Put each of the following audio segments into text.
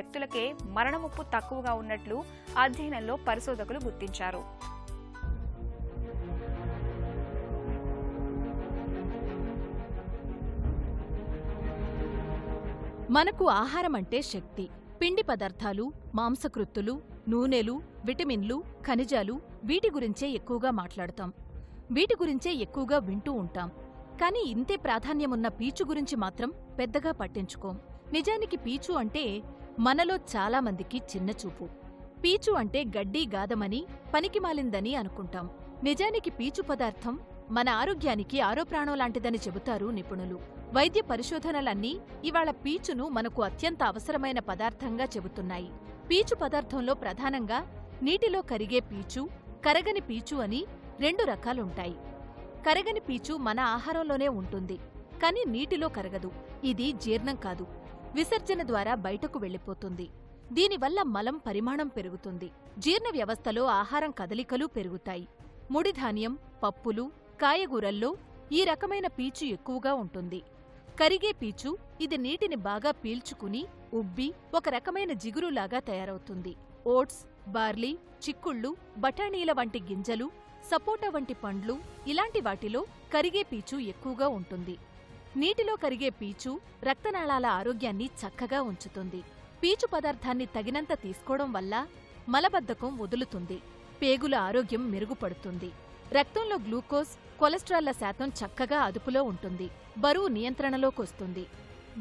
వ్యక్తులకే మరణముప్పు తక్కువగా ఉన్నట్లు అధ్యయనంలో పరిశోధకులు గుర్తించారు. మనకు ఆహారం అంటే శక్తి. పిండి పదార్థాలు, మాంసకృత్తులు, నూనెలు, విటమిన్లు, ఖనిజాలు వీటి గురించే ఎక్కువగా మాట్లాడతాం. వీటి గురించే ఎక్కువగా వింటూ ఉంటాం. కాని ఇంతే ప్రాధాన్యమున్న పీచు గురించి మాత్రం పెద్దగా పట్టించుకోం. నిజానికి పీచు అంటే మనలో చాలామందికి చిన్నచూపు. పీచు అంటే గడ్డి గాదమని, పనికిమాలిందని అనుకుంటాం. నిజానికి పీచు పదార్థం మన ఆరోగ్యానికి ఆరోప్రాణం లాంటిదని చెబుతారు నిపుణులు. వైద్య పరిశోధనలన్నీ ఇవాళ పీచును మనకు అత్యంత అవసరమైన పదార్థంగా చెబుతున్నాయి. పీచు పదార్థంలో ప్రధానంగా నీటిలో కరిగే పీచు, కరగని పీచు అని 2 రకాలుంటాయి. కరగని పీచు మన ఆహారంలోనే ఉంటుంది, కాని నీటిలో కరగదు. ఇది జీర్ణం కాదు, విసర్జన ద్వారా బయటకు వెళ్ళిపోతుంది. దీనివల్ల మలం పరిమాణం పెరుగుతుంది. జీర్ణ వ్యవస్థలో ఆహారం కదలికలు పెరుగుతాయి. ముడిధాన్యం, పప్పులు, కాయగూరల్లో ఈ రకమైన పీచు ఎక్కువగా ఉంటుంది. కరిగే పీచు ఇది నీటిని బాగా పీల్చుకుని ఉబ్బి ఒక రకమైన జిగురులాగా తయారవుతుంది. ఓట్స్, బార్లీ, చిక్కుళ్ళు, బఠానీల వంటి గింజలు, సపోటా వంటి పండ్లు ఇలాంటి వాటిలో కరిగే పీచు ఎక్కువగా ఉంటుంది. నీటిలో కరిగే పీచు రక్తనాళాల ఆరోగ్యాన్ని చక్కగా ఉంచుతుంది. పీచు పదార్థాన్ని తగినంత తీసుకోవడం వల్ల మలబద్ధకం వదులుతుంది. పేగుల ఆరోగ్యం మెరుగుపడుతుంది. రక్తంలో గ్లూకోజ్, కొలెస్ట్రాల్ల శాతం చక్కగా అదుపులో ఉంటుంది. బరువు నియంత్రణలోకొస్తుంది.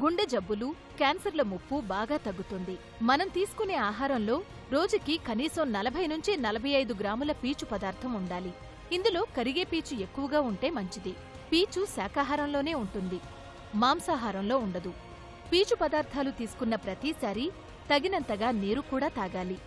గుండె జబ్బులు, క్యాన్సర్ల ముప్పు బాగా తగ్గుతుంది. మనం తీసుకునే ఆహారంలో రోజుకి కనీసం 40 నుంచి 45 గ్రాముల పీచు పదార్థం ఉండాలి. ఇందులో కరిగే పీచు ఎక్కువగా ఉంటే మంచిది. పీచు శాకాహారంలోనే ఉంటుంది, మాంసాహారంలో ఉండదు. పీచు పదార్థాలు తీసుకున్న ప్రతిసారీ తగినంతగా నీరు కూడా తాగాలి.